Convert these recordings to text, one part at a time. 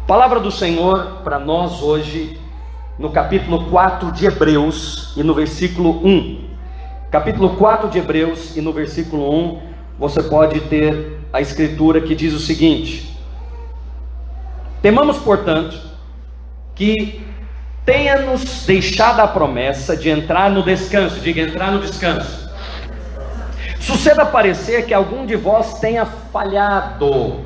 Palavra do Senhor para nós hoje, no capítulo 4 de Hebreus e no versículo 1. Capítulo 4 de Hebreus e no versículo 1, você pode ter a escritura que diz o seguinte: temamos, portanto, que tenha-nos deixado a promessa de entrar no descanso. Diga, entrar no descanso. Suceda parecer que algum de vós tenha falhado.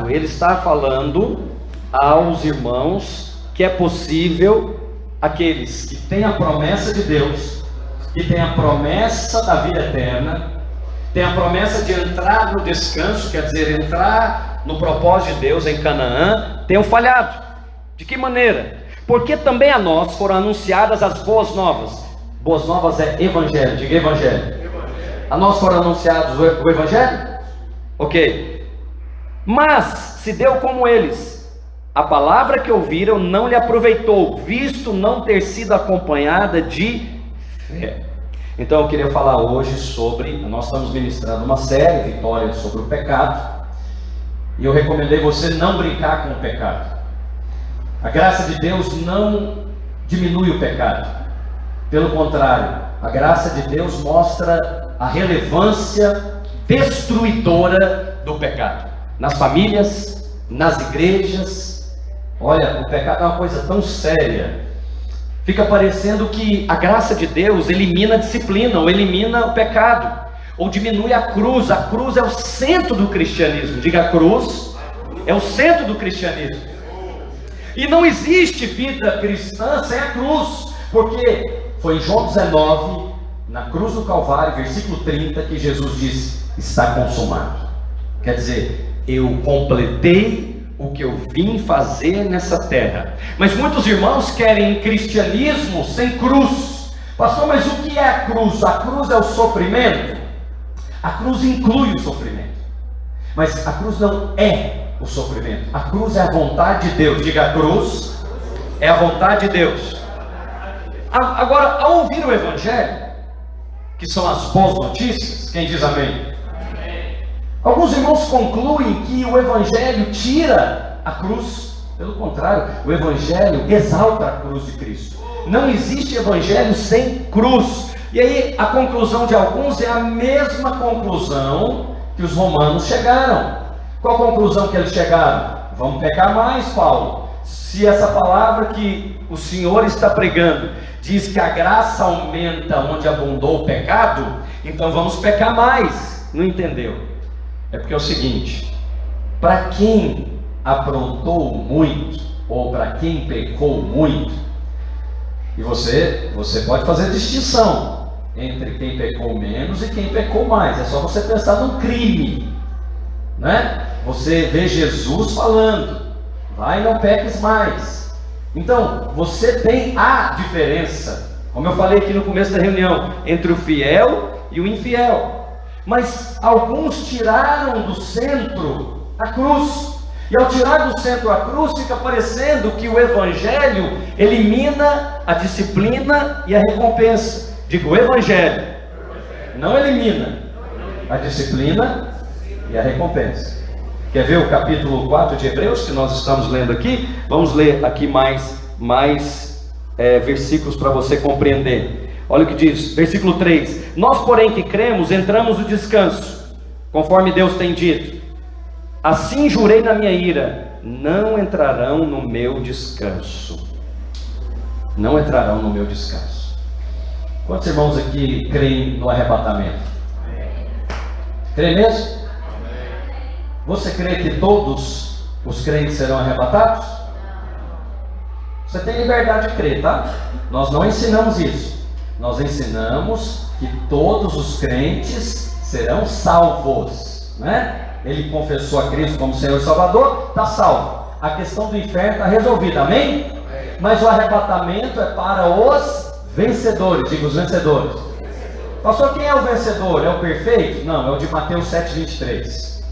Ele está falando aos irmãos que é possível aqueles que têm a promessa de Deus, que têm a promessa da vida eterna, têm a promessa de entrar no descanso, quer dizer, entrar no propósito de Deus em Canaã, tenham falhado. De que maneira? Porque também a nós foram anunciadas as boas novas. Boas novas é evangelho, diga evangelho. A nós foram anunciados o evangelho? Ok. Mas se deu como eles, a palavra que ouviram não lhe aproveitou, visto não ter sido acompanhada de fé. Então eu queria falar hoje sobre, nós estamos ministrando uma série, Vitória sobre o pecado, e eu recomendei você não brincar com o pecado. A graça de Deus não diminui o pecado, pelo contrário, a graça de Deus mostra a relevância destruidora do pecado. Nas famílias, nas igrejas. Olha, o pecado é uma coisa tão séria. Fica parecendo que a graça de Deus elimina a disciplina, ou elimina o pecado, ou diminui a cruz. A cruz é o centro do cristianismo. Diga, a cruz é o centro do cristianismo. E não existe vida cristã sem a cruz, porque foi em João 19, na cruz do Calvário, versículo 30, que Jesus disse: está consumado. Quer dizer, eu completei o que eu vim fazer nessa terra. Mas muitos irmãos querem cristianismo sem cruz. Pastor, mas o que é a cruz? A cruz é o sofrimento? A cruz inclui o sofrimento, mas a cruz não é o sofrimento. A cruz é a vontade de Deus. Diga, a cruz é a vontade de Deus. Agora, ao ouvir o evangelho, que são as boas notícias, quem diz amém? Alguns irmãos concluem que o evangelho tira a cruz. Pelo contrário, o evangelho exalta a cruz de Cristo. Não existe evangelho sem cruz. E aí a conclusão de alguns é a mesma conclusão que os romanos chegaram. Qual a conclusão que eles chegaram? Vamos pecar mais, Paulo. Se essa palavra que o Senhor está pregando diz que a graça aumenta onde abundou o pecado, então vamos pecar mais. Não entendeu? É porque é o seguinte: para quem aprontou muito, ou para quem pecou muito, e você pode fazer distinção entre quem pecou menos e quem pecou mais. É só você pensar no crime, né? Você vê Jesus falando: vai, não peques mais. Então você tem a diferença, como eu falei aqui no começo da reunião, entre o fiel e o infiel. Mas alguns tiraram do centro a cruz, e ao tirar do centro a cruz, fica parecendo que o evangelho elimina a disciplina e a recompensa. Digo, o evangelho não elimina a disciplina e a recompensa. Quer ver o capítulo 4 de Hebreus que nós estamos lendo aqui? Vamos ler aqui mais versículos para você compreender. Olha o que diz, versículo 3: nós, porém, que cremos, entramos no descanso, conforme Deus tem dito: assim jurei na minha ira, não entrarão no meu descanso. Não entrarão no meu descanso. Quantos irmãos aqui creem no arrebatamento? Crê mesmo? Você crê que todos os crentes serão arrebatados? Você tem liberdade de crer, tá? Nós não ensinamos isso. Nós ensinamos que todos os crentes serão salvos, né? Ele confessou a Cristo como Senhor e Salvador, está salvo. A questão do inferno está resolvida, amém? Mas o arrebatamento é para os vencedores. Diga, os vencedores. Pastor, quem é o vencedor? É o perfeito? Não, é o de Mateus 7,23.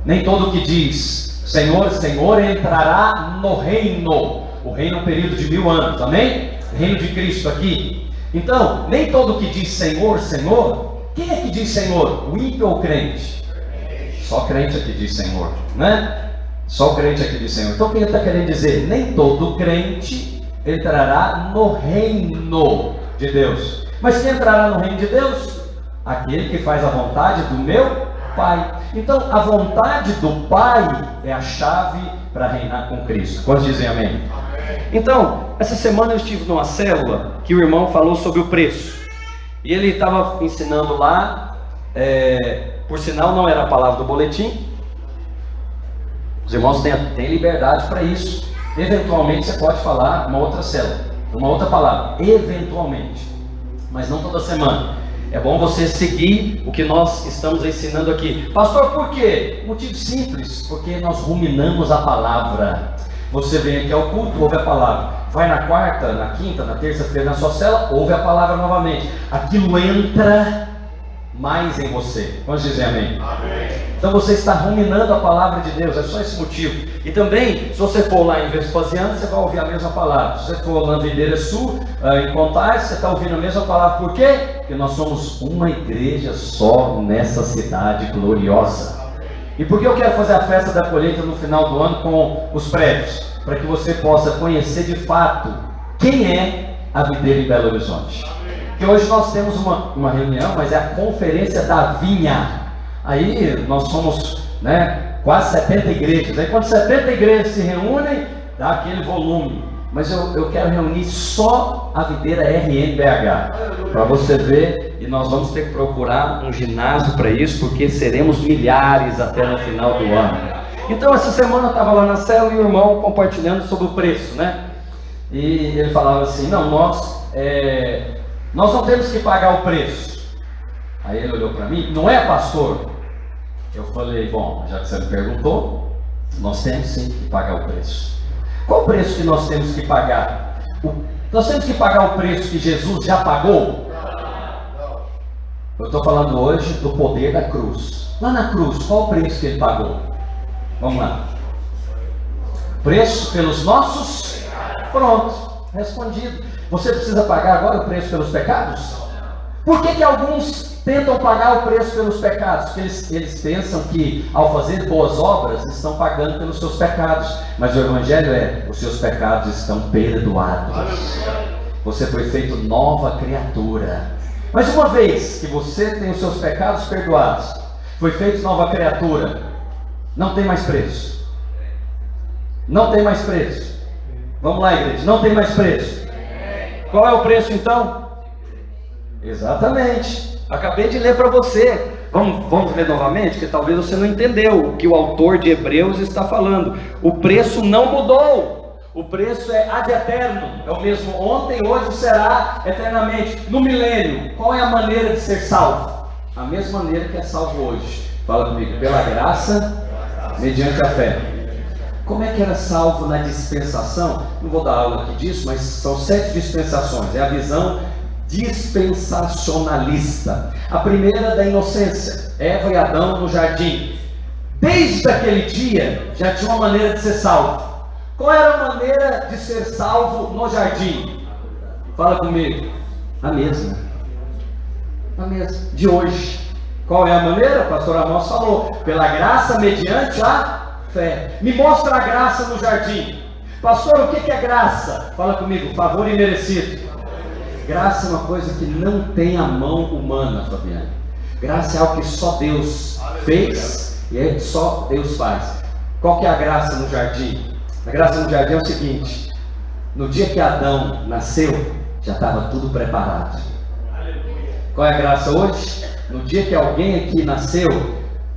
Nem todo que diz Senhor, Senhor entrará no reino. O reino é um período de 1000 anos, amém? Reino de Cristo aqui. Então, nem todo que diz Senhor, Senhor. Quem é que diz Senhor? O ímpio ou o crente? Só crente é que diz Senhor, né? Só o crente aqui de Senhor. Então o que ele está querendo dizer? Nem todo crente entrará no reino de Deus. Mas quem entrará no reino de Deus? Aquele que faz a vontade do meu Pai. Então a vontade do Pai é a chave para reinar com Cristo. Quantos dizem amém? Então, essa semana eu estive numa célula que o irmão falou sobre o preço. E ele estava ensinando lá, por sinal não era a palavra do boletim. Os irmãos têm liberdade para isso. Eventualmente você pode falar uma outra célula, uma outra palavra, eventualmente, mas não toda semana. É bom você seguir o que nós estamos ensinando aqui. Pastor, por quê? Motivo simples, porque nós ruminamos a palavra. Você vem aqui ao culto, ouve a palavra. Vai na quarta, na quinta, na terça-feira na sua cela, ouve a palavra novamente. Aquilo entra mais em você. Vamos dizer amém? Amém. Então você está ruminando a palavra de Deus, é só esse motivo. E também, se você for lá em Vespasiano, você vai ouvir a mesma palavra. Se você for lá na Videira Sul, em Pontais, você está ouvindo a mesma palavra. Por quê? Porque nós somos uma igreja só nessa cidade gloriosa. E por que eu quero fazer a festa da colheita no final do ano com os prédios? Para que você possa conhecer de fato quem é a Videira em Belo Horizonte. Porque hoje nós temos uma reunião, mas é a conferência da vinha. Aí nós somos quase 70 igrejas. Aí quando 70 igrejas se reúnem, dá aquele volume. Mas eu quero reunir só a Videira RNBH, para você ver. E nós vamos ter que procurar um ginásio para isso, porque seremos milhares até no final do ano. Então essa semana eu estava lá na célula e o irmão compartilhando sobre o preço, E ele falava assim, não, nós não temos que pagar o preço. Aí ele olhou para mim, não é, pastor? Eu falei, bom, já que você me perguntou, nós temos sim que pagar o preço. Qual o preço que nós temos que pagar? Nós temos que pagar o preço que Jesus já pagou? Eu estou falando hoje do poder da cruz. Lá na cruz, qual o preço que ele pagou? Vamos lá. Preço pelos nossos? Pronto, respondido. Você precisa pagar agora o preço pelos pecados? Por que alguns tentam pagar o preço pelos pecados? Porque eles pensam que ao fazer boas obras estão pagando pelos seus pecados. Mas o Evangelho os seus pecados estão perdoados. Você foi feito nova criatura. Mas uma vez que você tem os seus pecados perdoados, foi feito nova criatura, não tem mais preço. Não tem mais preço. Vamos lá, igreja, não tem mais preço. Qual é o preço então? Exatamente. Acabei de ler para você. Vamos ler novamente, porque talvez você não entendeu o que o autor de Hebreus está falando. O preço não mudou. O preço é ad eterno. É o mesmo ontem, hoje será eternamente. No milênio, qual é a maneira de ser salvo? A mesma maneira que é salvo hoje. Fala comigo. Pela graça, mediante a fé. Como é que era salvo na dispensação? Não vou dar aula aqui disso, mas são 7 dispensações. É a visão dispensacionalista. A primeira da inocência, Eva e Adão no jardim. Desde aquele dia já tinha uma maneira de ser salvo. Qual era a maneira de ser salvo no jardim? Fala comigo. A mesma. A mesma. De hoje. Qual é a maneira? O pastor Amós falou. Pela graça mediante a fé. Me mostra a graça no jardim. Pastor, o que é graça? Fala comigo. Favor imerecido. Graça é uma coisa que não tem a mão humana, Fabiano. Graça é algo que só Deus fez e é só Deus faz. Qual que é a graça no jardim? A graça no jardim é o seguinte: no dia que Adão nasceu, já estava tudo preparado. Qual é a graça hoje? No dia que alguém aqui nasceu,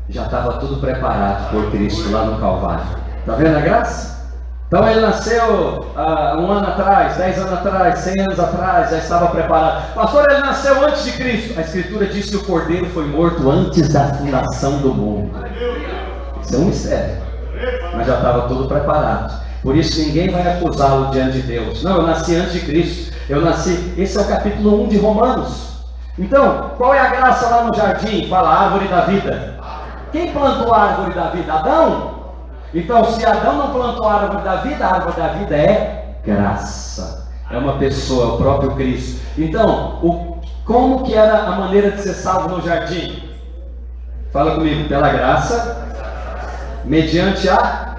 já estava tudo preparado por Cristo lá no Calvário. Está vendo a graça? Então ele nasceu um ano atrás, 10 anos atrás, 100 anos atrás, já estava preparado. Pastor, ele nasceu antes de Cristo. A Escritura diz que o Cordeiro foi morto antes da fundação do mundo. Isso é um mistério, mas já estava tudo preparado. Por isso ninguém vai acusá-lo diante de Deus. Não, eu nasci antes de Cristo. Esse é o capítulo 1 de Romanos. Então, qual é a graça lá no jardim? Fala, árvore da vida. Quem plantou a árvore da vida? Adão? Então, se Adão não plantou a árvore da vida é graça. É uma pessoa, o próprio Cristo. Então, como que era a maneira de ser salvo no jardim? Fala comigo. Pela graça, mediante a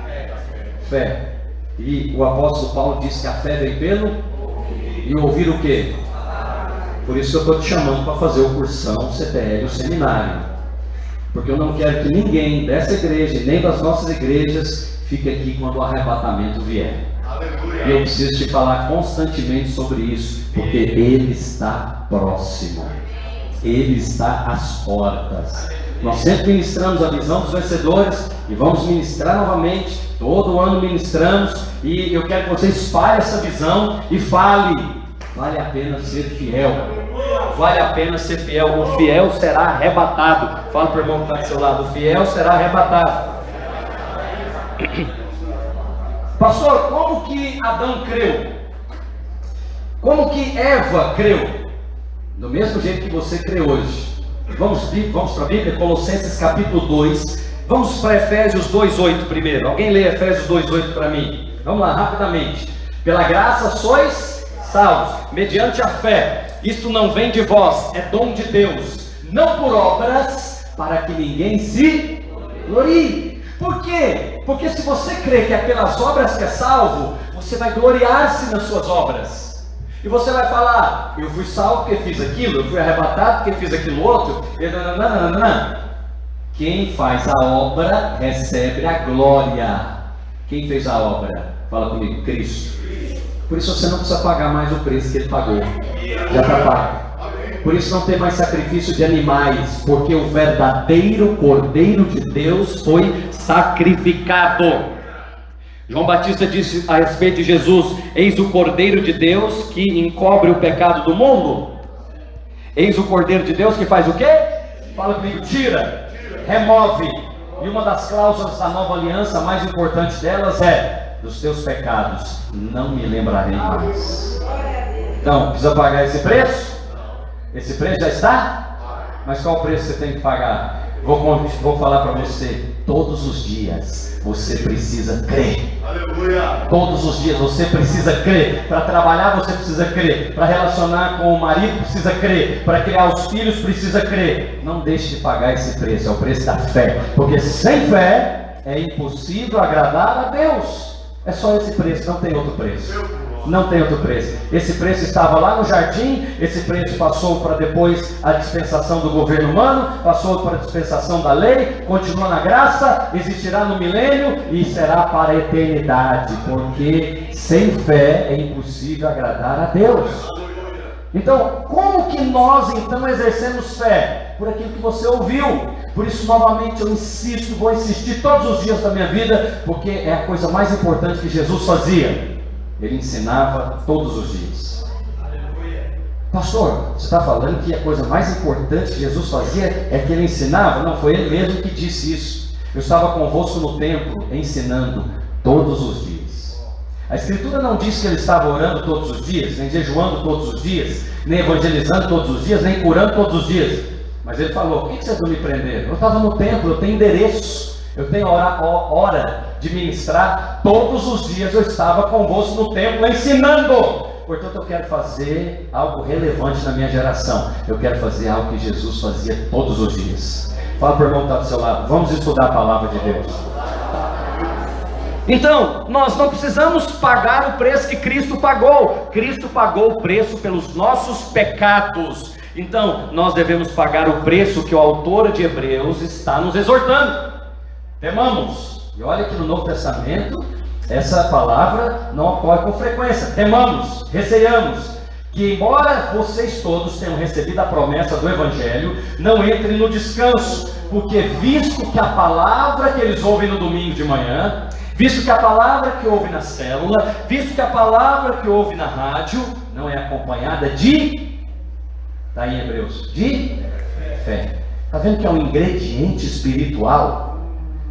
fé. E o apóstolo Paulo diz que a fé vem pelo e ouvir o quê? Por isso que eu estou te chamando para fazer o cursão, o CPL, o seminário. Porque eu não quero que ninguém dessa igreja, nem das nossas igrejas, fique aqui quando o arrebatamento vier. Aleluia. E eu preciso te falar constantemente sobre isso, porque Ele está próximo. Ele está às portas. Nós sempre ministramos a visão dos vencedores e vamos ministrar novamente. Todo ano ministramos e eu quero que você espalhe essa visão e fale. Vale a pena ser fiel. Vale a pena ser fiel. O fiel será arrebatado. Fala para o irmão que está do seu lado. O fiel será arrebatado. Pastor, como que Adão creu? Como que Eva creu? Do mesmo jeito que você crê hoje. Vamos para a Bíblia, Colossenses capítulo 2. Vamos para Efésios 2:8 primeiro. Alguém lê Efésios 2:8 para mim? Vamos lá, rapidamente. Pela graça sois salvos, mediante a fé. Isto não vem de vós, é dom de Deus, não por obras, para que ninguém se glorie. Por quê? Porque se você crê que é pelas obras que é salvo, você vai gloriar-se nas suas obras. E você vai falar, eu fui salvo porque fiz aquilo, eu fui arrebatado porque fiz aquilo outro. Quem faz a obra recebe a glória. Quem fez a obra? Fala comigo, Cristo. Por isso você não precisa pagar mais o preço que Ele pagou. Já está pago. Por isso não tem mais sacrifício de animais, porque o verdadeiro Cordeiro de Deus foi sacrificado. João Batista disse a respeito de Jesus: eis o Cordeiro de Deus que encobre o pecado do mundo. Eis o Cordeiro de Deus que faz o quê? Fala comigo, tira, remove. E uma das cláusulas da nova aliança, a mais importante delas é: dos teus pecados não me lembrarei mais. Então, precisa pagar esse preço? Esse preço já está? Mas qual o preço você tem que pagar? Vou falar para você, todos os dias você precisa crer. Aleluia. Todos os dias você precisa crer. Para trabalhar você precisa crer. Para relacionar com o marido precisa crer. Para criar os filhos precisa crer. Não deixe de pagar esse preço, é o preço da fé. Porque sem fé é impossível agradar a Deus. É só esse preço, não tem outro preço. Não tem outro preço. Esse preço estava lá no jardim, esse preço passou para depois a dispensação do governo humano, passou para a dispensação da lei, continua na graça, existirá no milênio e será para a eternidade, porque sem fé é impossível agradar a Deus. Então, como que nós então exercemos fé? Por aquilo que você ouviu. Por isso, novamente, eu insisto, vou insistir todos os dias da minha vida, porque é a coisa mais importante que Jesus fazia. Ele ensinava todos os dias. Pastor, você está falando que a coisa mais importante que Jesus fazia é que Ele ensinava? Não, foi Ele mesmo que disse isso. Eu estava convosco no templo, ensinando todos os dias. A Escritura não diz que Ele estava orando todos os dias, nem jejuando todos os dias, nem evangelizando todos os dias, nem curando todos os dias. Mas Ele falou: por que vocês não me prenderam? Eu estava no templo, eu tenho endereço. Eu tenho hora de ministrar. Todos os dias eu estava convosco no templo ensinando. Portanto, eu quero fazer algo relevante na minha geração. Eu quero fazer algo que Jesus fazia todos os dias. Fala para o irmão que está do seu lado. Vamos estudar a palavra de Deus. Então, nós não precisamos pagar o preço que Cristo pagou. Cristo pagou o preço pelos nossos pecados. Então, nós devemos pagar o preço que o autor de Hebreus está nos exortando. Temamos. E olha que no Novo Testamento essa palavra não ocorre com frequência. Temamos, receiamos que, embora vocês todos tenham recebido a promessa do Evangelho, não entrem no descanso, porque visto que a palavra que eles ouvem no domingo de manhã, visto que a palavra que ouvem na célula, visto que a palavra que ouvem na rádio não é acompanhada de, está em Hebreus, de fé. Está vendo que é um ingrediente espiritual?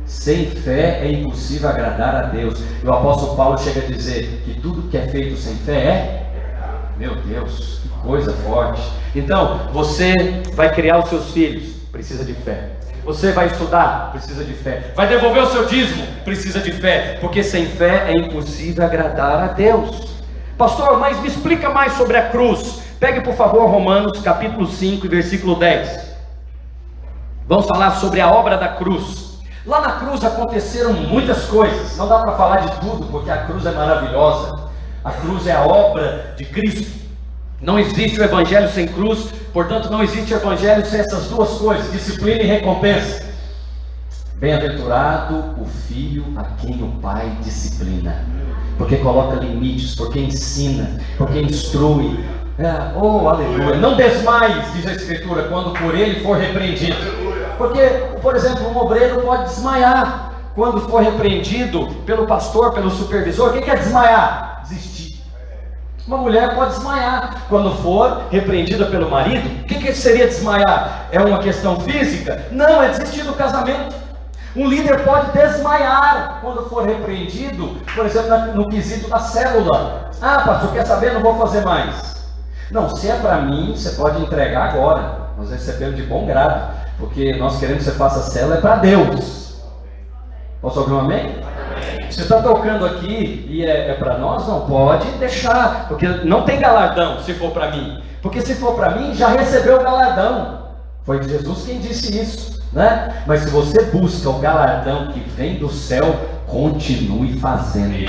Sem fé é impossível agradar a Deus. E o apóstolo Paulo chega a dizer que tudo que é feito sem fé é... Meu Deus, que coisa forte. Então, você vai criar os seus filhos, precisa de fé. Você vai estudar, precisa de fé. Vai devolver o seu dízimo, precisa de fé. Porque sem fé é impossível agradar a Deus. Pastor, mas me explica mais sobre a cruz. Pegue por favor Romanos capítulo 5 e versículo 10. Vamos falar sobre a obra da cruz. Lá na cruz aconteceram muitas coisas, não dá para falar de tudo, porque a cruz é maravilhosa, a cruz é a obra de Cristo. Não existe o evangelho sem cruz, portanto não existe evangelho sem essas duas coisas, disciplina e recompensa. Bem-aventurado o filho a quem o pai disciplina, porque coloca limites, porque ensina, porque instrui. Oh, aleluia! Não desmaies, diz a Escritura, quando por ele for repreendido. Porque, por exemplo, um obreiro pode desmaiar quando for repreendido pelo pastor, pelo supervisor. O que é desmaiar? Desistir. Uma mulher pode desmaiar quando for repreendida pelo marido. O que seria desmaiar? É uma questão física? Não, é desistir do casamento. Um líder pode desmaiar quando for repreendido, por exemplo, no quesito da célula. Ah, pastor, quer saber? Não vou fazer mais. Não, se é para mim, você pode entregar agora. Nós recebemos de bom grado, porque nós queremos que você faça célula, é para Deus. Posso ouvir um amém? Você está tocando aqui e é para nós, não pode deixar, porque não tem galardão se for para mim. Porque se for para mim, já recebeu o galardão. Foi Jesus quem disse isso, né? Mas se você busca o galardão que vem do céu, continue fazendo.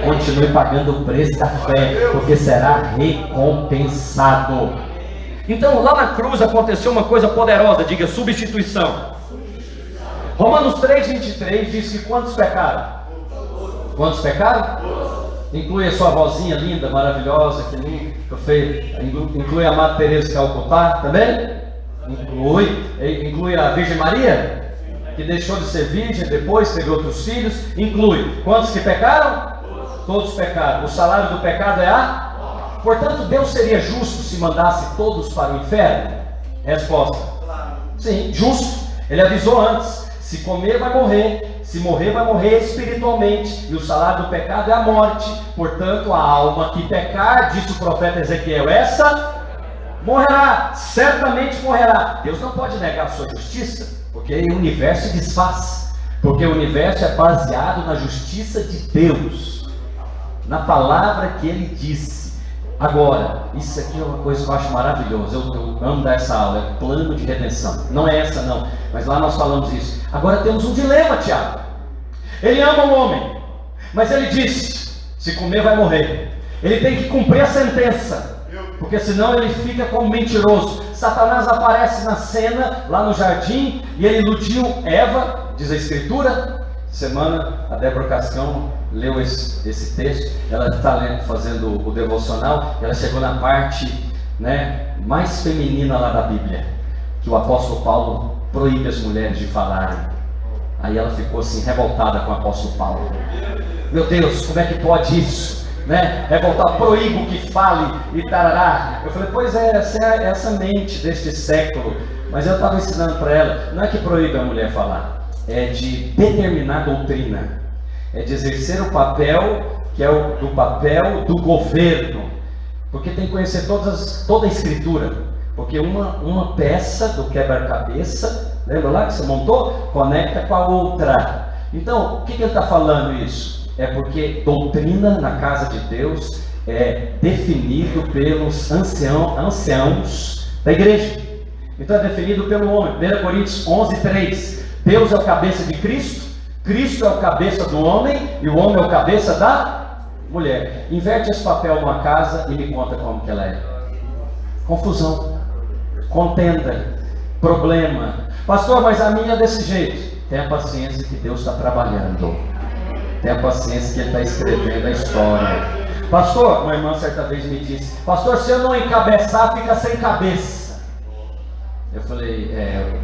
Continue pagando o preço da fé, porque será recompensado. Então lá na cruz aconteceu uma coisa poderosa, diga substituição. Romanos 3,23 diz que quantos pecaram? Quantos pecaram? Inclui a sua vozinha linda, maravilhosa, que inclui a Madre Teresa de Calcutá também? Inclui a Virgem Maria, que deixou de ser virgem, depois teve outros filhos. Inclui quantos que pecaram? Todos pecaram. O salário do pecado é a... Portanto, Deus seria justo se mandasse todos para o inferno? Resposta: sim, justo. Ele avisou antes: se comer vai morrer, se morrer vai morrer espiritualmente, e o salário do pecado é a morte. Portanto, a alma que pecar, disse o profeta Ezequiel, essa morrerá, certamente morrerá. Deus não pode negar a sua justiça, porque o universo se desfaz, porque o universo é baseado na justiça de Deus, na palavra que Ele disse. Agora, isso aqui é uma coisa que eu acho maravilhosa, eu amo dar essa aula, é plano de redenção. Não é essa não, mas lá nós falamos isso. Agora temos um dilema, Tiago. Ele ama o homem, mas ele disse: se comer vai morrer. Ele tem que cumprir a sentença, porque senão ele fica como mentiroso. Satanás aparece na cena, lá no jardim, e ele iludiu Eva, diz a Escritura. Semana a Débora Cascão leu esse texto, ela está fazendo o devocional, ela chegou na parte, mais feminina lá da Bíblia, que o apóstolo Paulo proíbe as mulheres de falarem. Aí ela ficou assim, revoltada com o apóstolo Paulo. Meu Deus, como é que pode isso? Revoltar, proíbo que fale e tarará. Eu falei, pois é, essa mente deste século. Mas eu estava ensinando para ela, não é que proíbe a mulher falar, é de determinar doutrina, é de exercer o papel que é o papel do governo, porque tem que conhecer toda a Escritura, porque uma peça do quebra-cabeça, lembra lá que você montou? Conecta com a outra. Então, o que ele está falando isso? É porque doutrina na casa de Deus é definido pelos anciãos da igreja. Então é definido pelo homem. 1 Coríntios 11:3. Deus é o cabeça de Cristo, Cristo é o cabeça do homem, e o homem é o cabeça da mulher. Inverte esse papel numa casa e me conta como que ela é. Confusão, contenda, problema. Pastor, mas a minha é desse jeito. Tenha paciência que Deus está trabalhando. Tenha paciência que Ele está escrevendo a história. Pastor, uma irmã certa vez me disse: pastor, se eu não encabeçar, fica sem cabeça. Eu falei,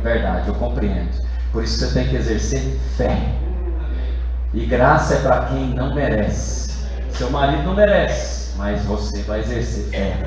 verdade, eu compreendo. Por isso você tem que exercer fé. E graça é para quem não merece. Seu marido não merece, mas você vai exercer fé.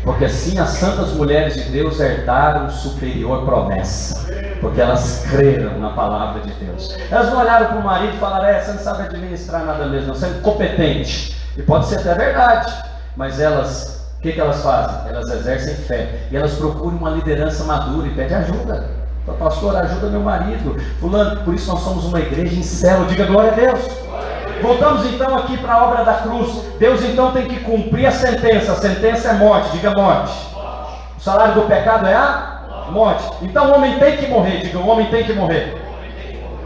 Porque assim as santas mulheres de Deus herdaram superior promessa. Porque elas creram na palavra de Deus. Elas não olharam para o marido e falaram: você não sabe administrar nada mesmo, você é incompetente. E pode ser até verdade, mas elas, o que elas fazem? Elas exercem fé. E elas procuram uma liderança madura e pedem ajuda. Pastor, ajuda meu marido, fulano. Por isso nós somos uma igreja em célula. Diga glória a Deus. Voltamos então aqui para a obra da cruz. Deus então tem que cumprir a sentença. A sentença é morte. Diga morte. O salário do pecado é a morte. Então o homem tem que morrer. Diga, o homem tem que morrer.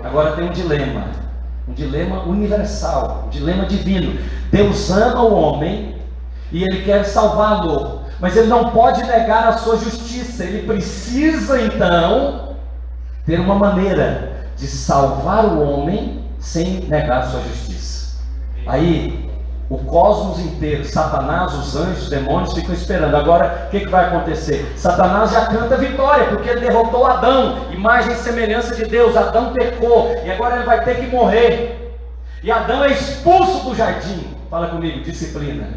Agora tem um dilema universal, um dilema divino. Deus ama o homem e Ele quer salvá-lo, mas Ele não pode negar a sua justiça. Ele precisa então ter uma maneira de salvar o homem sem negar a sua justiça. Aí o cosmos inteiro, Satanás, os anjos, os demônios ficam esperando. Agora o que vai acontecer? Satanás já canta vitória, porque ele derrotou Adão, imagem e semelhança de Deus. Adão pecou e agora ele vai ter que morrer, e Adão é expulso do jardim. Fala comigo, disciplina.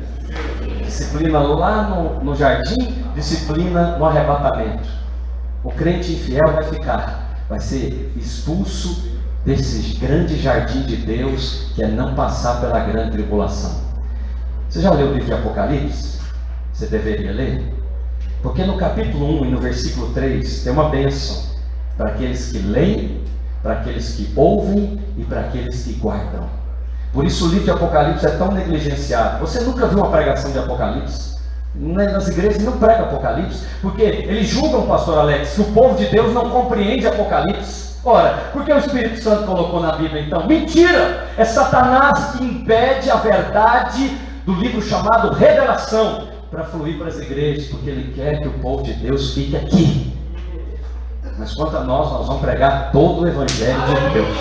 Disciplina lá no jardim, disciplina no arrebatamento. O crente infiel vai ser expulso desse grande jardim de Deus, que é não passar pela grande tribulação. Você já leu o livro de Apocalipse? Você deveria ler, porque no capítulo 1 e no versículo 3 tem uma bênção para aqueles que leem, para aqueles que ouvem e para aqueles que guardam. Por isso o livro de Apocalipse é tão negligenciado. Você nunca viu uma pregação de Apocalipse? Nas igrejas não prega Apocalipse, porque eles julgam, pastor Alex, que o povo de Deus não compreende Apocalipse. Ora, por que o Espírito Santo colocou na Bíblia então? Mentira! É Satanás que impede a verdade do livro chamado Revelação para fluir para as igrejas, porque ele quer que o povo de Deus fique aqui. Mas quanto a nós vamos pregar todo o Evangelho de Deus.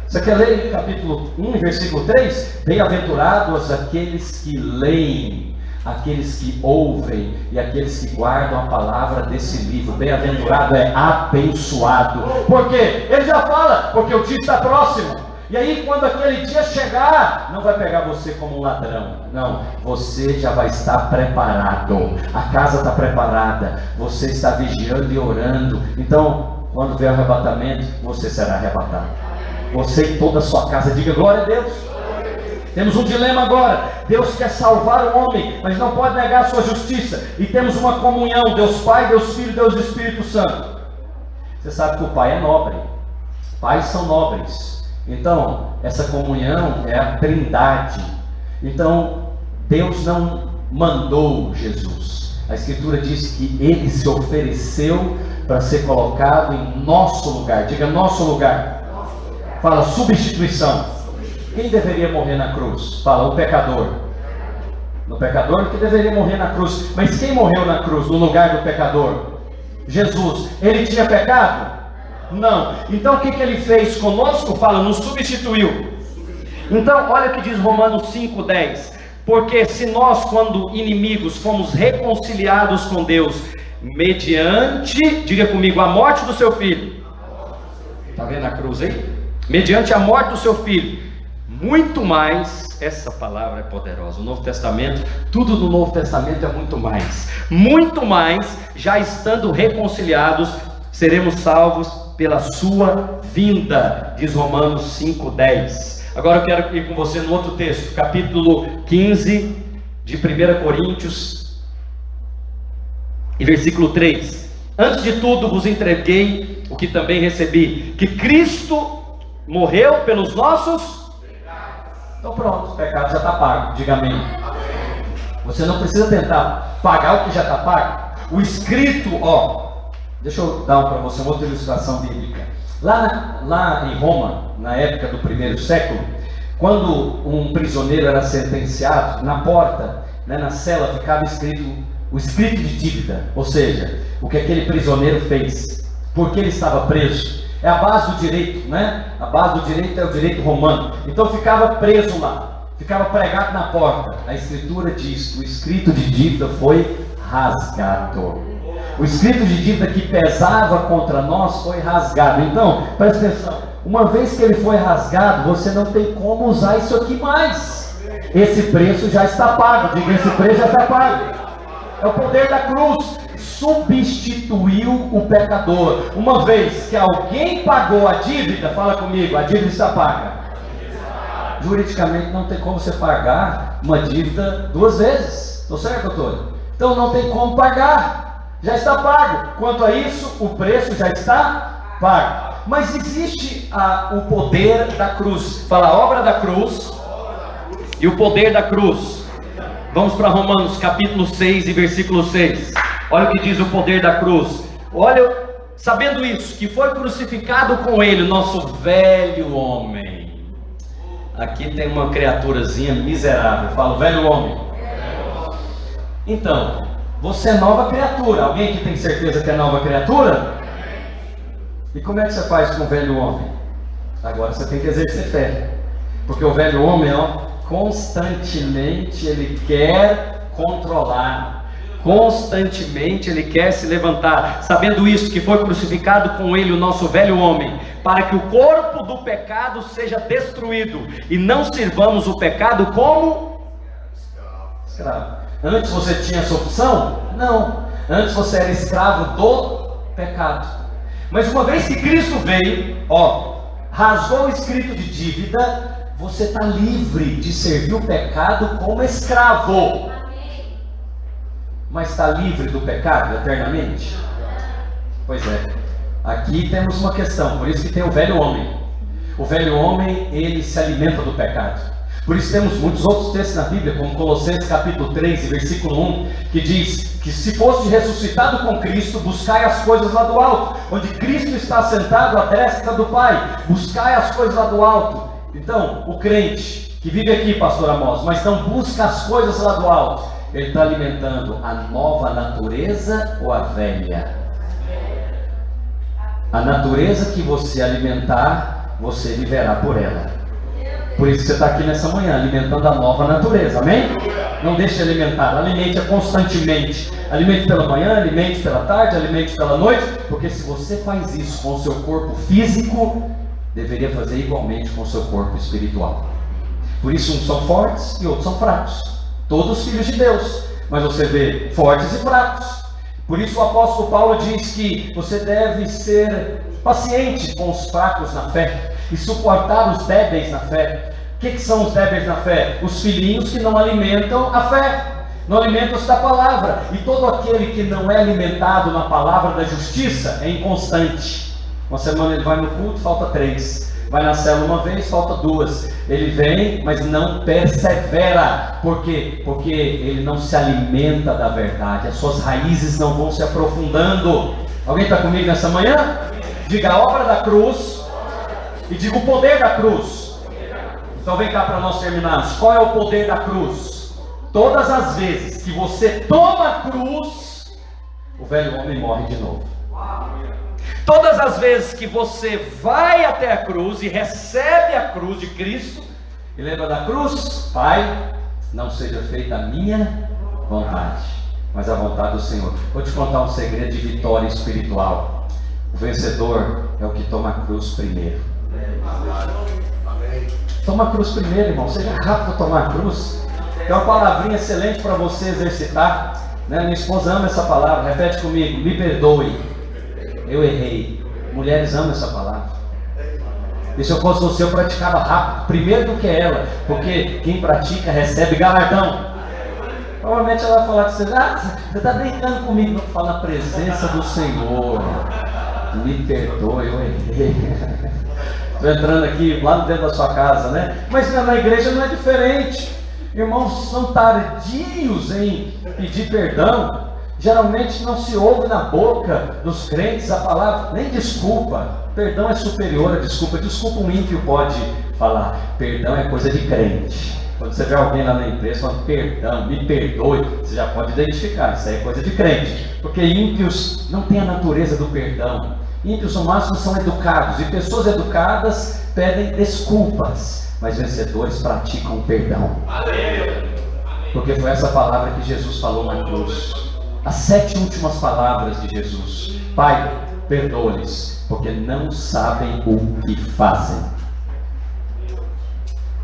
Você quer ler capítulo 1, versículo 3? Bem-aventurados aqueles que leem, aqueles que ouvem e aqueles que guardam a palavra desse livro. Bem-aventurado é abençoado. Por quê? Ele já fala, porque o dia está próximo. E aí quando aquele dia chegar, não vai pegar você como um ladrão. Não, você já vai estar preparado. A casa está preparada. Você está vigiando e orando. Então, quando vier o arrebatamento, você será arrebatado. Você e toda a sua casa. Diga glória a Deus. Temos um dilema agora. Deus quer salvar o homem, mas não pode negar a sua justiça. E temos uma comunhão, Deus Pai, Deus Filho, Deus Espírito Santo. Você sabe que o Pai é nobre. Pais são nobres. Então, essa comunhão é a Trindade. Então, Deus não mandou Jesus. A Escritura diz que Ele se ofereceu para ser colocado em nosso lugar. Diga nosso lugar. Fala substituição. Quem deveria morrer na cruz? Fala o pecador. No pecador que deveria morrer na cruz. Mas quem morreu na cruz no lugar do pecador? Jesus. Ele tinha pecado? Não. Então o que ele fez conosco? Fala, nos substituiu. Então olha o que diz Romanos 5:10. Porque se nós, quando inimigos, fomos reconciliados com Deus mediante, diga comigo, a morte do seu filho. Está vendo a cruz aí? Mediante a morte do seu filho, muito mais, essa palavra é poderosa. O Novo Testamento, tudo no Novo Testamento é muito mais, já estando reconciliados, seremos salvos pela sua vinda, diz Romanos 5:10. Agora eu quero ir com você no outro texto, capítulo 15 de 1 Coríntios e versículo 3. Antes de tudo vos entreguei o que também recebi, que Cristo morreu pelos nossos pecados. Então pronto, o pecado já está pago, diga amém. Você não precisa tentar pagar o que já está pago. O escrito, deixa eu dar para você uma outra ilustração bíblica. Lá em Roma, na época do primeiro século, quando um prisioneiro era sentenciado, na porta, na cela, ficava escrito o escrito de dívida, ou seja, o que aquele prisioneiro fez, porque ele estava preso. É a base do direito, né? A base do direito é o direito romano. Então ficava preso lá, ficava pregado na porta. A escritura diz: o escrito de dívida foi rasgado. O escrito de dívida que pesava contra nós foi rasgado. Então, presta atenção, uma vez que ele foi rasgado, você não tem como usar isso aqui mais. Esse preço já está pago. Diga, esse preço já está pago. É o poder da cruz. Substituiu o pecador. Uma vez que alguém pagou a dívida, fala comigo, a dívida está paga. Juridicamente não tem como você pagar uma dívida duas vezes. Estou certo, doutor? Então não tem como pagar. Já está pago. Quanto a isso, o preço já está pago. Mas existe o poder da cruz. Fala, a obra da cruz e o poder da cruz. Vamos para Romanos capítulo 6 e versículo 6. Olha o que diz o poder da cruz. Olha sabendo isso, que foi crucificado com ele o nosso velho homem. Aqui tem uma criaturazinha miserável, fala velho homem. Então, você é nova criatura. Alguém que tem certeza que é nova criatura? E como é que você faz com o velho homem? Agora você tem que exercer fé, porque o velho homem, constantemente ele quer controlar, constantemente ele quer se levantar, sabendo isso, que foi crucificado com ele o nosso velho homem, para que o corpo do pecado seja destruído, e não sirvamos o pecado como escravo. Antes você tinha essa opção? Não, antes você era escravo do pecado, mas uma vez que Cristo veio, rasgou o escrito de dívida, você está livre de servir o pecado como escravo. Mas está livre do pecado eternamente? Pois é, aqui temos uma questão, por isso que tem o velho homem. O velho homem, ele se alimenta do pecado. Por isso temos muitos outros textos na Bíblia, como Colossenses capítulo 3, versículo 1, que diz que se fosse ressuscitado com Cristo, buscai as coisas lá do alto, onde Cristo está sentado à destra do Pai, buscai as coisas lá do alto. Então, o crente que vive aqui, pastor Amós, mas não busca as coisas lá do alto, ele está alimentando a nova natureza ou a velha? A natureza que você alimentar, você viverá por ela. Por isso que você está aqui nessa manhã, alimentando a nova natureza, amém? Não deixe de alimentar, alimente-a constantemente. Alimente pela manhã, alimente pela tarde, alimente pela noite, porque se você faz isso com o seu corpo físico, deveria fazer igualmente com o seu corpo espiritual. Por isso uns são fortes e outros são fracos, todos filhos de Deus, mas você vê fortes e fracos. Por isso o apóstolo Paulo diz que você deve ser paciente com os fracos na fé e suportar os débeis na fé. O que são os débeis na fé? Os filhinhos que não alimentam a fé, não alimentam-se da palavra. E todo aquele que não é alimentado na palavra da justiça é inconstante. Uma semana ele vai no culto, falta 3. Vai na célula uma vez, falta 2. Ele vem, mas não persevera. Por quê? Porque ele não se alimenta da verdade. As suas raízes não vão se aprofundando. Alguém está comigo nessa manhã? Diga a obra da cruz e diga o poder da cruz. Então vem cá para nós terminarmos. Qual é o poder da cruz? Todas as vezes que você toma a cruz, o velho homem morre de novo. Todas as vezes que você vai até a cruz e recebe a cruz de Cristo, e lembra da cruz? Pai, não seja feita a minha vontade, mas a vontade do Senhor. Vou te contar um segredo de vitória espiritual. O vencedor é o que toma a cruz primeiro. Toma a cruz primeiro, irmão. Seja rápido a tomar a cruz. É uma palavrinha excelente para você exercitar, né? Minha esposa ama essa palavra. Repete comigo: me perdoe, eu errei. Mulheres amam essa palavra. E se eu fosse você, eu praticava rápido, primeiro do que ela, porque quem pratica recebe galardão. Provavelmente ela vai falar com você: você está brincando comigo. Não, fala na presença do Senhor. Me perdoe, eu errei. Estou entrando aqui lá dentro da sua casa, né? Mas na igreja não é diferente. Irmãos são tardios em pedir perdão. Geralmente não se ouve na boca dos crentes a palavra, nem desculpa. Perdão é superior a desculpa. Desculpa um ímpio pode falar. Perdão é coisa de crente. Quando você vê alguém lá na empresa falando perdão, me perdoe, você já pode identificar, isso aí é coisa de crente. Porque ímpios não têm a natureza do perdão. Ímpios no máximo são educados, e pessoas educadas pedem desculpas, mas vencedores praticam o perdão. Porque foi essa palavra que Jesus falou na cruz. As 7 últimas palavras de Jesus: Pai, perdoa-lhes, porque não sabem o que fazem.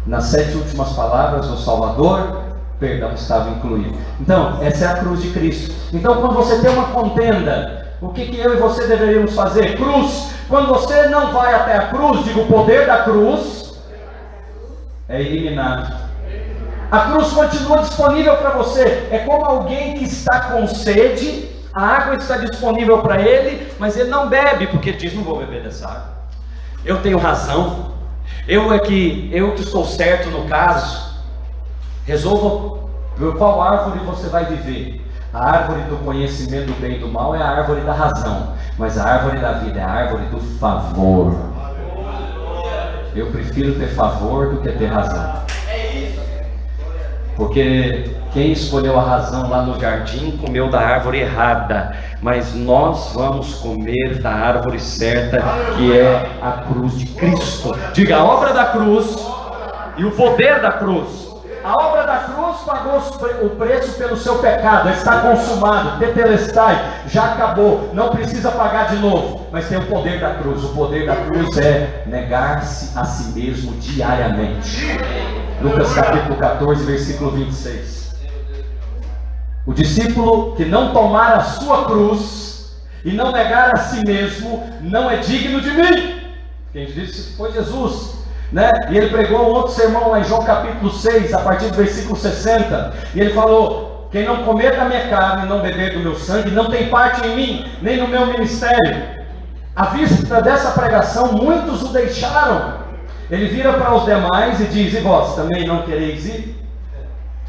Nas 7 últimas palavras do Salvador, perdão estava incluído. Então, essa é a cruz de Cristo. Então, quando você tem uma contenda, o que eu e você deveríamos fazer? Cruz. Quando você não vai até a cruz, digo, o poder da cruz é eliminado. A cruz continua disponível para você. É como alguém que está com sede, a água está disponível para ele, mas ele não bebe, porque ele diz: não vou beber dessa água, eu tenho razão, eu que estou certo no caso. Resolva por qual árvore você vai viver. A árvore do conhecimento do bem e do mal é a árvore da razão. Mas a árvore da vida é a árvore do favor. Eu prefiro ter favor do que ter razão. Porque quem escolheu a razão lá no jardim comeu da árvore errada. Mas nós vamos comer da árvore certa, que é a cruz de Cristo. Diga, a obra da cruz e o poder da cruz. A obra da cruz pagou o preço pelo seu pecado. Está consumado, tetelestai, já acabou, não precisa pagar de novo. Mas tem o poder da cruz. O poder da cruz é negar-se a si mesmo diariamente. Lucas capítulo 14, versículo 26. O discípulo que não tomar a sua cruz e não negar a si mesmo não é digno de mim. Quem disse foi Jesus. E ele pregou um outro sermão lá em João capítulo 6, a partir do versículo 60, e ele falou: quem não comer da minha carne e não beber do meu sangue não tem parte em mim, nem no meu ministério. À vista dessa pregação, muitos o deixaram. Ele vira para os demais e diz: e vós também não quereis ir?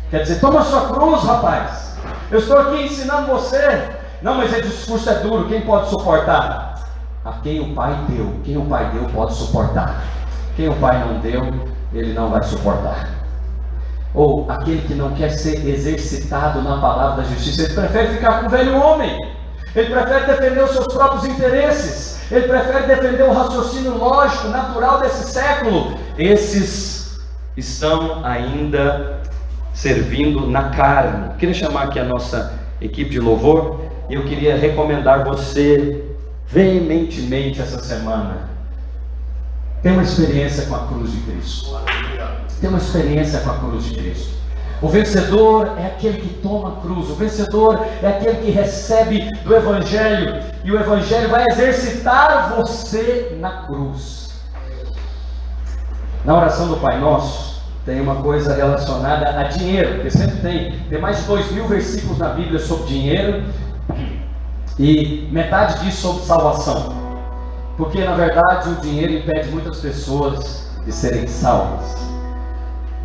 Quer dizer, toma a sua cruz, rapaz, eu estou aqui ensinando você. Não, mas esse discurso é duro, quem pode suportar? A quem o Pai deu, quem o Pai deu pode suportar. Quem o Pai não deu, ele não vai suportar. Ou aquele que não quer ser exercitado na palavra da justiça, ele prefere ficar com o velho homem. Ele prefere defender os seus próprios interesses. Ele prefere defender o raciocínio lógico, natural desse século. Esses estão ainda servindo na carne. Queria chamar aqui a nossa equipe de louvor. E eu queria recomendar você veementemente essa semana. Tem uma experiência com a cruz de Cristo. Tem uma experiência com a cruz de Cristo. O vencedor é aquele que toma a cruz. O vencedor é aquele que recebe do Evangelho. E o Evangelho vai exercitar você na cruz. Na oração do Pai Nosso, tem uma coisa relacionada a dinheiro. Porque sempre tem mais de 2.000 versículos na Bíblia sobre dinheiro. E metade disso sobre salvação. Porque na verdade o dinheiro impede muitas pessoas de serem salvas.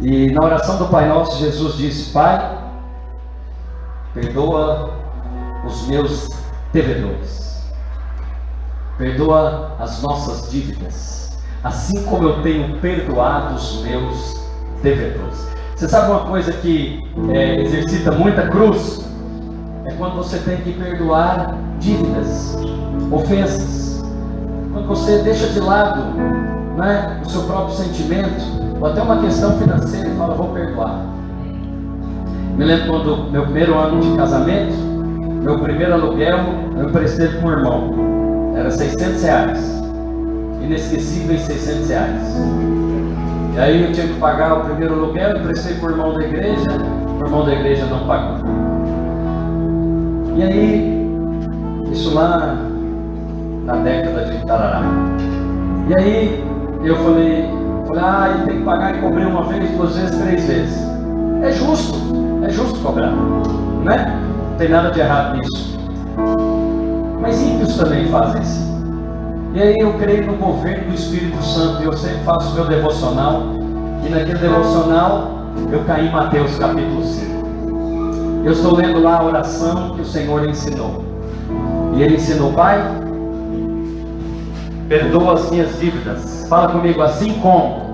E na oração do Pai Nosso, Jesus disse: Pai, perdoa os meus devedores, perdoa as nossas dívidas, assim como eu tenho perdoado os meus devedores. Você sabe uma coisa que exercita muita cruz? É quando você tem que perdoar dívidas, ofensas. Quando você deixa de lado, o seu próprio sentimento, ou até uma questão financeira, e fala: vou perdoar. Me lembro quando meu primeiro ano de casamento, meu primeiro aluguel, eu emprestei para um irmão, era R$600, inesquecíveis R$600. E aí eu tinha que pagar o primeiro aluguel, eu emprestei para o irmão da igreja, o irmão da igreja não pagou. E aí, isso lá na década de tarará. E aí eu falei, ele tem que pagar e cobrei uma vez, 2 vezes, 3 vezes. É justo cobrar, né? Não tem nada de errado nisso. Mas ímpios também fazem isso. E aí eu creio no governo do Espírito Santo, e eu sempre faço meu devocional, e naquele devocional eu caí em Mateus capítulo 5. Eu estou lendo lá a oração que o Senhor ensinou. E ele ensinou: Pai, perdoa as minhas dívidas. Fala comigo: assim como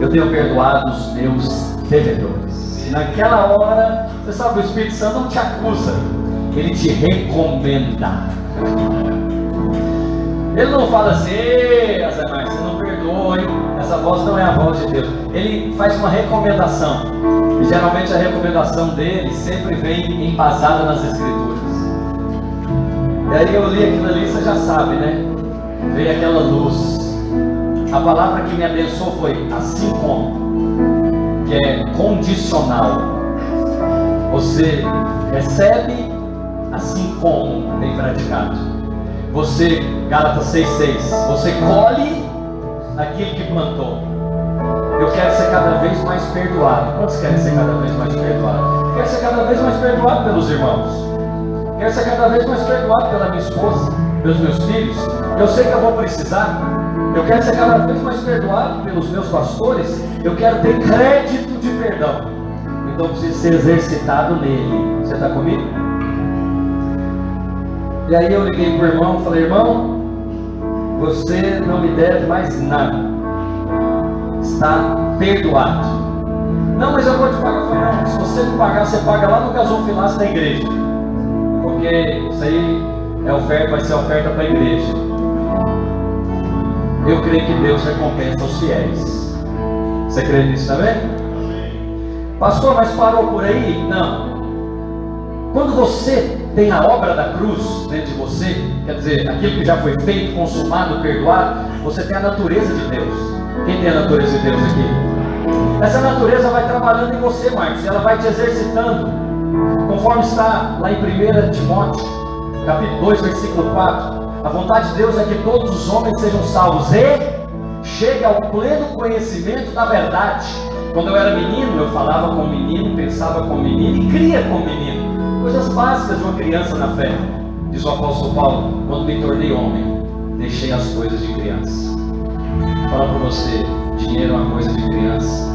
eu tenho perdoado os meus devedores. E naquela hora, você sabe que o Espírito Santo não te acusa, ele te recomenda. Ele não fala assim: ei, Azemar, você não perdoa, hein? Essa voz não é a voz de Deus. Ele faz uma recomendação. E geralmente a recomendação dele sempre vem embasada nas Escrituras. E aí eu li aquilo ali, você já sabe, né? Veio aquela luz. A palavra que me abençoou foi assim como, que é condicional. Você recebe assim como tem praticado. Você, Gálatas 6,6, você colhe aquilo que plantou. Eu quero ser cada vez mais perdoado. Quantos querem ser cada vez mais perdoado? Eu quero ser cada vez mais perdoado pelos irmãos. Eu quero ser cada vez mais perdoado pela minha esposa, pelos meus filhos. Eu sei que eu vou precisar. Eu quero ser cada vez mais perdoado pelos meus pastores. Eu quero ter crédito de perdão. Então eu preciso ser exercitado nele. Você está comigo? E aí eu liguei para o irmão e falei: irmão, você não me deve mais nada, está perdoado. Não, mas eu vou te pagar. Eu falei: não, se você me pagar, você paga lá no gasofilácio da igreja, porque isso aí é oferta, vai ser oferta para a igreja. Eu creio que Deus recompensa os fiéis. Você crê nisso também? Pastor, mas parou por aí? Não. Quando você tem a obra da cruz dentro de você, quer dizer, aquilo que já foi feito, consumado, perdoado, você tem a natureza de Deus. Quem tem a natureza de Deus aqui? Essa natureza vai trabalhando em você, Marcos, e ela vai te exercitando, conforme está lá em 1 Timóteo, capítulo 2, versículo 4. A vontade de Deus é que todos os homens sejam salvos e cheguem ao pleno conhecimento da verdade. Quando eu era menino, eu falava como menino, pensava como menino e cria como menino. Coisas básicas de uma criança na fé. Diz o apóstolo Paulo: quando me tornei homem, deixei as coisas de criança. Fala para você, dinheiro é uma coisa de criança.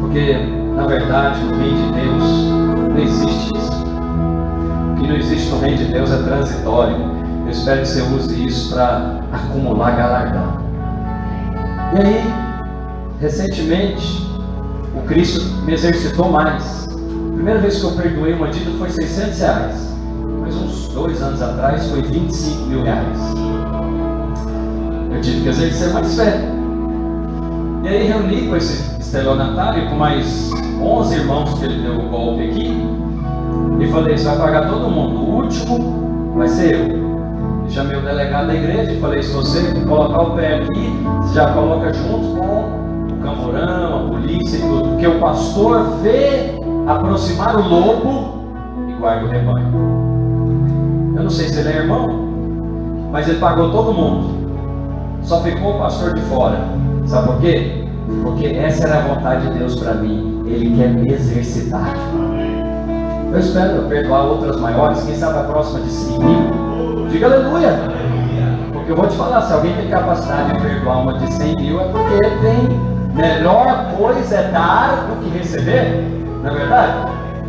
Porque, na verdade, no reino de Deus não existe isso. O que não existe no reino de Deus é transitório. Eu espero que você use isso para acumular galardão. E aí, recentemente, o Cristo me exercitou mais. A primeira vez que eu perdoei uma dívida foi R$600. Mas uns 2 anos atrás foi R$25 mil. Eu tive que exercer mais fé. E aí reuni com esse estelionatário, com mais 11 irmãos que ele deu o golpe aqui, e falei: você vai pagar todo mundo, o último vai ser eu. E chamei o delegado da igreja e falei: se você colocar o pé aqui, você já coloca junto com o camorão, a polícia e tudo, porque o pastor vê aproximar o lobo e guarda o rebanho. Eu não sei se ele é irmão, mas ele pagou todo mundo, só ficou o pastor de fora. Sabe por quê? Porque essa era a vontade de Deus para mim. Ele quer me exercitar. Eu espero perdoar outras maiores, quem sabe a próxima de 5 mil. Diga aleluia. Porque eu vou te falar, se alguém tem capacidade de perdoar uma de 100 mil, é porque ele tem. Melhor coisa é dar do que receber. Não é verdade?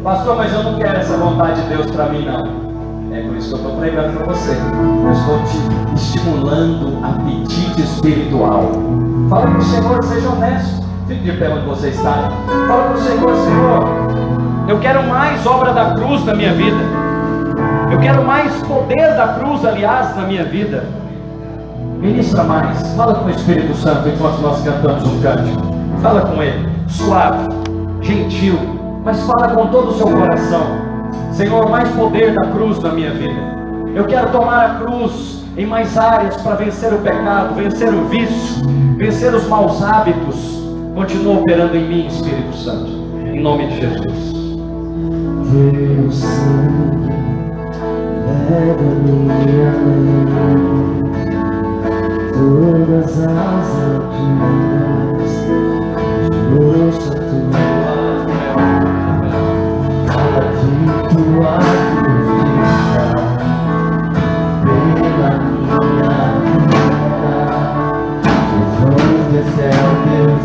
Pastor, mas eu não quero essa vontade de Deus para mim, não. É por isso que eu estou pregando para você. Eu estou te estimulando apetite espiritual. Fala para o Senhor, seja honesto. Fique de pé onde você está. Fala para o Senhor: Senhor, eu quero mais obra da cruz na minha vida. Eu quero mais poder da cruz, aliás, na minha vida. Ministra mais. Fala com o Espírito Santo enquanto nós cantamos um cântico. Fala com ele, suave, gentil, mas fala com todo o seu coração. Senhor, mais poder da cruz na minha vida. Eu quero tomar a cruz em mais áreas para vencer o pecado, vencer o vício, vencer os maus hábitos. Continua operando em mim, Espírito Santo, em nome de Jesus. Teu sangue leva-me além, todas as alturas, ouço a tua fala de tua justiça pela minha vida. Jesus do céu, Deus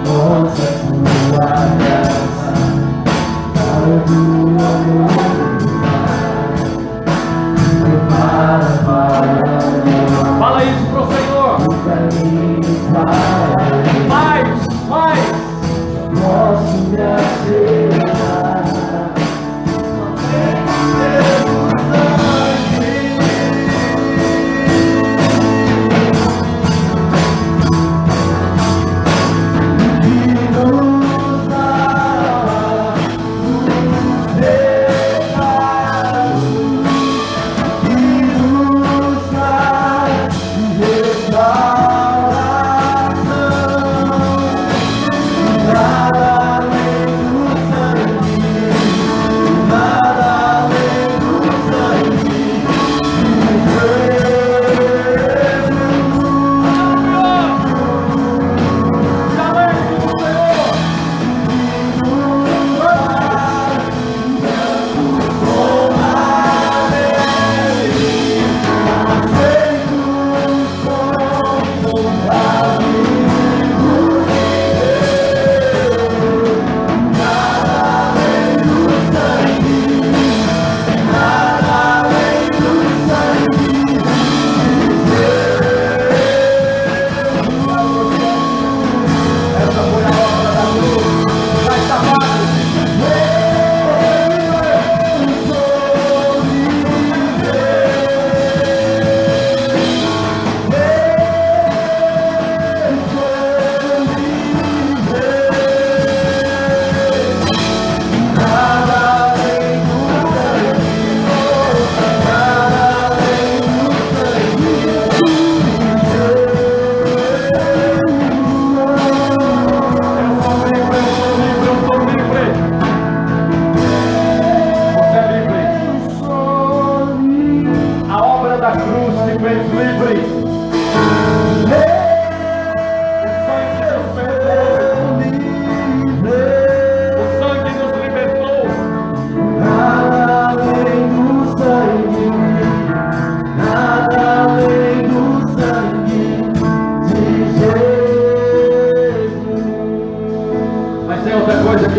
mostra tua graça.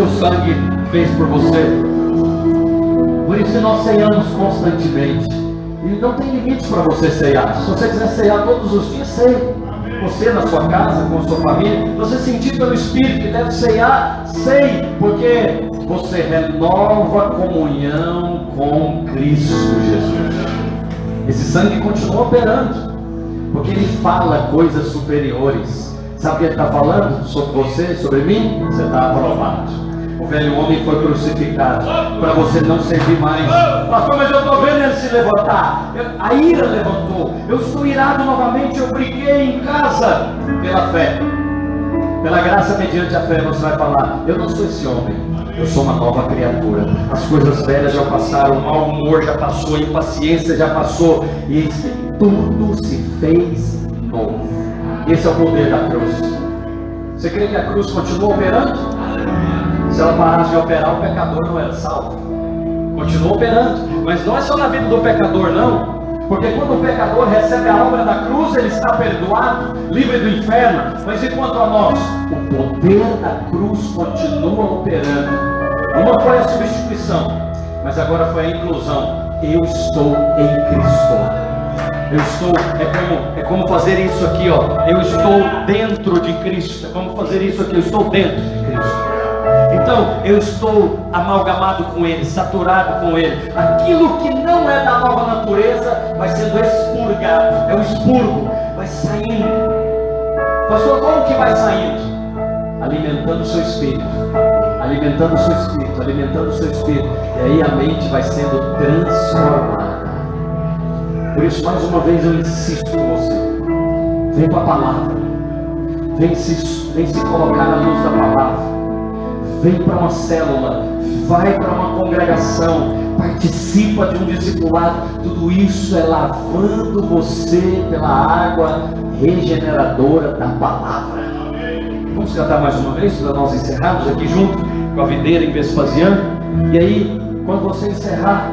sangue fez por você. Por isso que nós ceiamos constantemente. E não tem limites para você ceiar. Se você quiser ceiar todos os dias, ceie. Você na sua casa, com a sua família, você sentir pelo Espírito que deve ceiar, ceie, porque você renova a comunhão com Cristo Jesus. Esse sangue continua operando, porque ele fala coisas superiores. Sabe o que ele está falando sobre você, sobre mim? Você está aprovado. O velho homem foi crucificado para você não servir mais. Pastor, mas eu estou vendo ele se levantar. A ira levantou. Eu estou irado novamente. Eu briguei em casa pela fé. Pela graça mediante a fé, você vai falar: eu não sou esse homem, eu sou uma nova criatura. As coisas velhas já passaram, o mau humor já passou, a impaciência já passou, e tudo se fez novo. Esse é o poder da cruz. Você crê que a cruz continua operando? Se ela parasse de operar, o pecador não era salvo. Continua operando, mas não é só na vida do pecador, não. Porque quando o pecador recebe a obra da cruz, ele está perdoado, livre do inferno. Mas enquanto a nós, o poder da cruz continua operando. Uma foi a substituição, mas agora foi a inclusão. Eu estou em Cristo. Eu estou, é como fazer isso aqui, ó. Eu estou dentro de Cristo. É como fazer isso aqui, eu estou dentro de Cristo. Então eu estou amalgamado com Ele, saturado com Ele. Aquilo que não é da nova natureza vai sendo expurgado. É o expurgo, vai saindo. Pastor, como que vai saindo? Alimentando o seu espírito, alimentando o seu espírito, alimentando o seu espírito. E aí a mente vai sendo transformada. Por isso, mais uma vez eu insisto com você: vem para a palavra, vem se colocar à luz da palavra. Vem para uma célula, vai para uma congregação, participa de um discipulado. Tudo isso é lavando você pela água regeneradora da palavra. Vamos cantar mais uma vez para nós encerrarmos aqui junto com a videira em Vespasiano. E aí, quando você encerrar,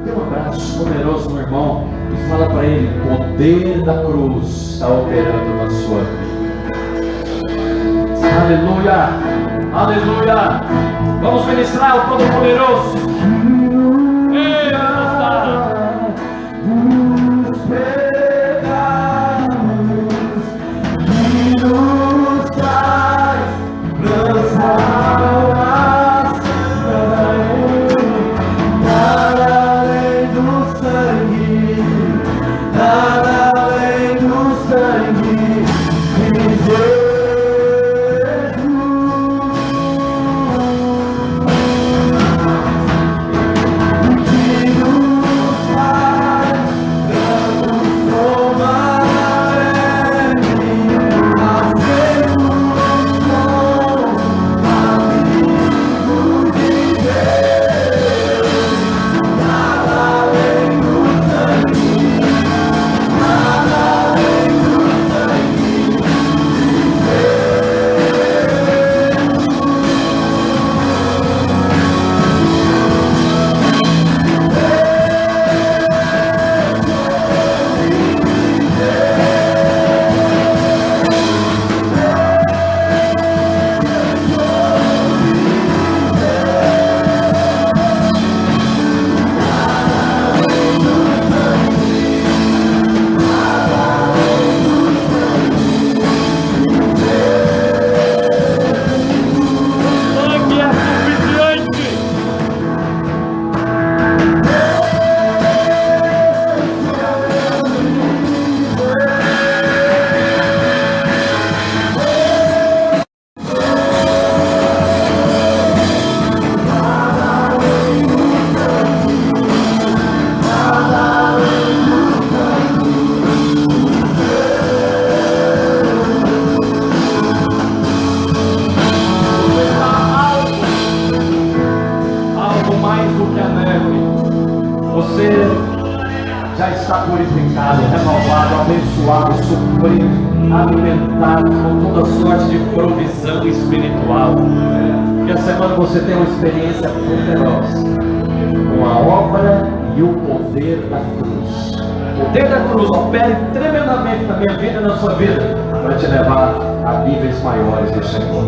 dê um abraço poderoso no irmão e fala para ele: o poder da cruz está operando na sua vida. Aleluia! Aleluia! Vamos ministrar o Todo-Poderoso. Ei, nos pegamos e nos traz salvação. Nada além do sangue, nada além do sangue de Deus. Purificado, renovado, abençoado, suprido, alimentado com toda sorte de provisão espiritual. Que a semana você tenha uma experiência poderosa com a obra e o poder da cruz. O poder da cruz opere tremendamente na minha vida e na sua vida. para te levar a níveis maiores do Senhor.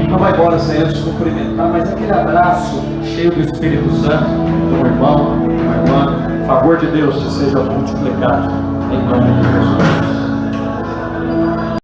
Não vai embora sem antes cumprimentar, mas aquele abraço cheio do Espírito Santo, do irmão, da irmã, favor de Deus te seja multiplicado, em nome de Jesus.